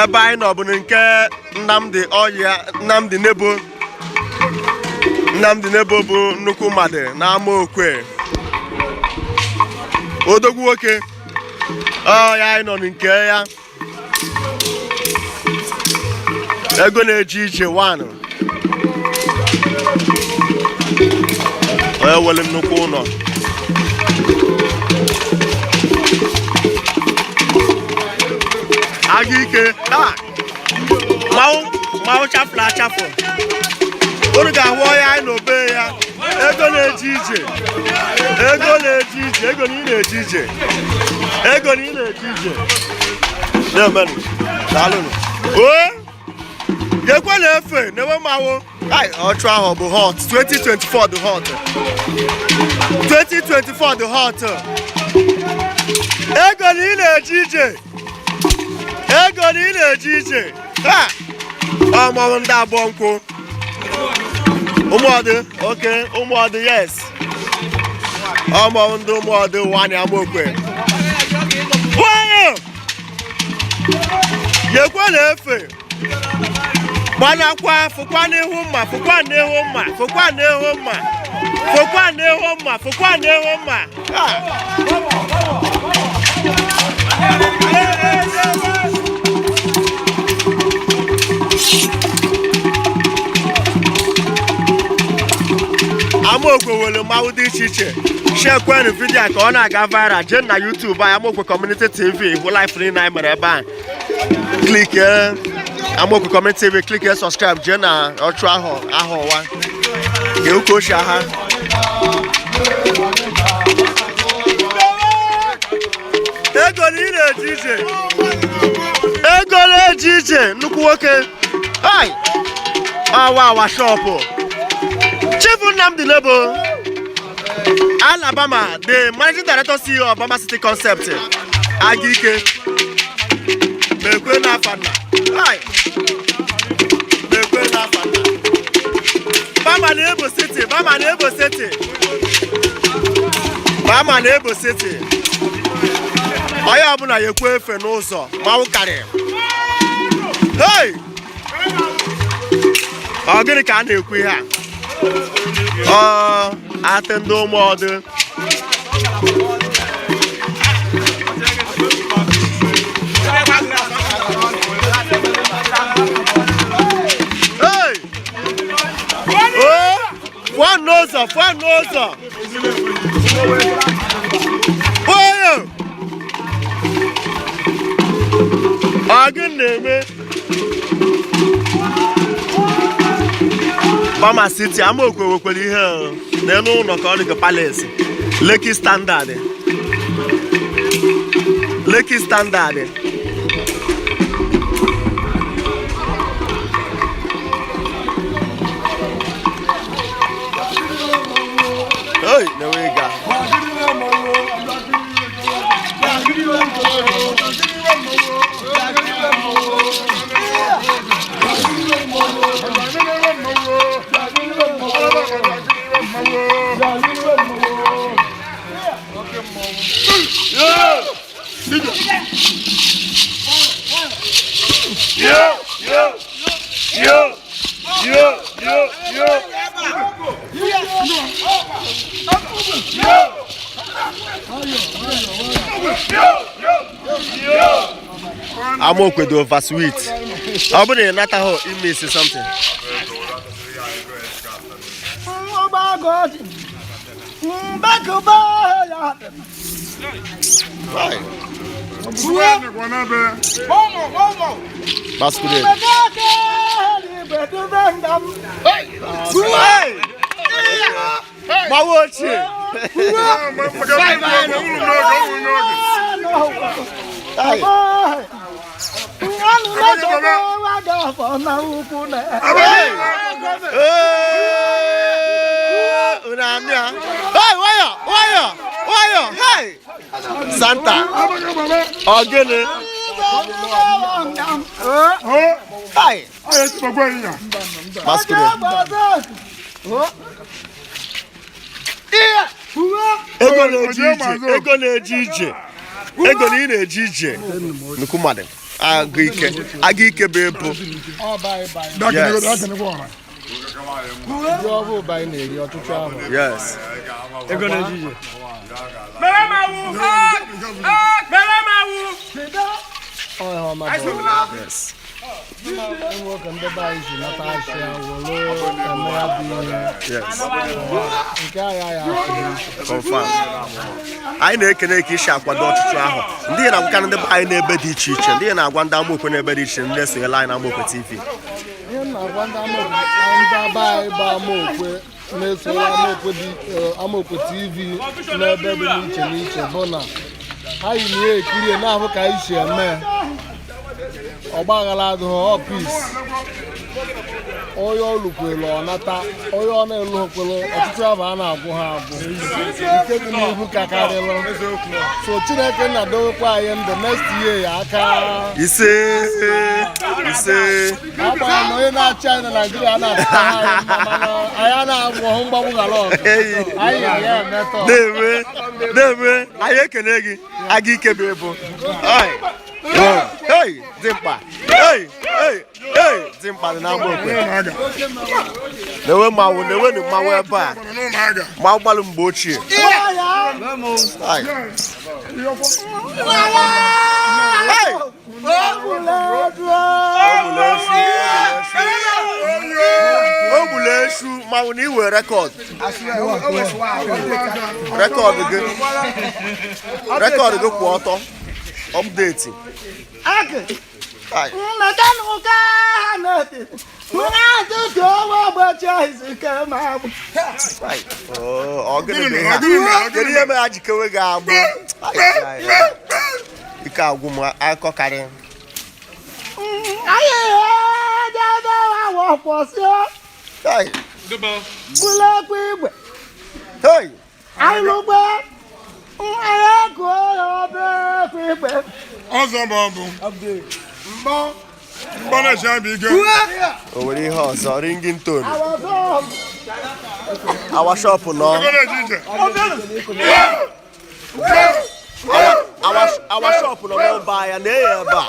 ebe anyị nọ bụ nke Nnamdi Ọya Nnamdi Nebo bụ nnukwu mmadụ n'ama Okwe odogwu nwoke ya anyị nọ nke ya ego na-eje ije wanụ wele nnukwu ụlọ aga ike mmanwụ chafụrụ achafụ unu ga-ahụ ọya anyị n'obe ya ego na-eje ije ego na-eje ije ego na ị na-eje ije ego na ị na-eje ije na-emenụ daalụnụ gekwe na-efe na-enwe mmanwụ ọchụ ahụ bụ hot 2024 dị hot 2024 dị hot ego na ị na-eje ije ego na ị na-eje ije ọmọrụ ndị abụọ nkwụ ụmụọdụ oke ụmụọdụ yes ọmọrụ ndị ụmụọdụ nwanyị ama Okwe nwanyị gekwe na-efe gbanakwa fụkwa n'ihu mma fụkwa n'ihu mma fụkwa n'ihu mma fụkwa n'ihu mma fụkwa n'ihu mma ama Okwe nwere mmanwụ dị iche iche shekwenụ vidiyo ka ọ na-aga viral jee na YouTube anyị Ama Okwe Community TV hụ live stream anyị mere ebe a klik Ama Okwe Community TV klik subscribe jee na ọchụ ahụ ụwa ga-ụka ochie ha ego na ị na-eje ije ego na-eje ije nnukwu nwoke awa shọpụ Chief Nnamdi Nebo Alabama the managing director CEO of Obama City Concept Agike Mekwe na Afana Mekwe na Afana Bama na Ebo City Bama na Ebo City Bama na Ebo City onye ọbụla ya ekwe efe n'ụzọ manwụ karịrị ọ gịnị ka a na-ekwu ihe a atị ndị ụmụọdụ fụọ n'ụzọ ọ gịnị na-eme Obama City Ama Okwe nwekwara ihe n'elu ụlọ ka ọ dị ka Palace Lekki Standard na-ewega Ama Okwe dị over sweet. Ọ bụrụ na ị nataghị ime something. Masquerade. Santa Ogene Hi Masquerade Ego na-eje ije ego na ị na-eji ije nnukwu mmadụ agụ ike bụ ebo yes ego na-eji ije yes confirm anyị na-ekene ka isi akwado ọchịchị ahụ ndị na-agwakarị ndị be anyị n'ebe dị iche iche ndị na-agwa ndị amaokwe n'ebe dị iche ndị na-esonyela anyị na Amaokwe TV Amaokwe TV n'ebe dị n'iche n'iche bụ na ha yi na ekiri na-ahụ ka anyị si eme ọgbaghara adịghị ọpis onye olukwelu ọnata onye ọ na-elukwelu ọtụtụ abụ a na-agwụ ha agwụ nke dị n'ihu ka karịrị so Chineke na-adowekwa anyị ndụ next year ya aka ise agbanyeghị na onye na-achị anyị na Naịjirịa na-atụta anyị mma mana anyị na-agwụ mgbagbu ghara ọgụ anyị ya emetọ na-eme anyị ekene gị aga ike bụ ebo hey dimkpa dimkpa dị na Amaokwe na-enwe mmanwụ ebe a ma gbalụ mgbe ochie Ogbulesu mmanwụ na iwe rekọdụ gị kwụ ọtọ update kedu ihe mere ha ji kewe gị agbụ ike agwụ m akọkarị o nwere ihe ọzọ ringing tone awa shop nọ awa shop nọ n'ọba ya na-eyi ebe a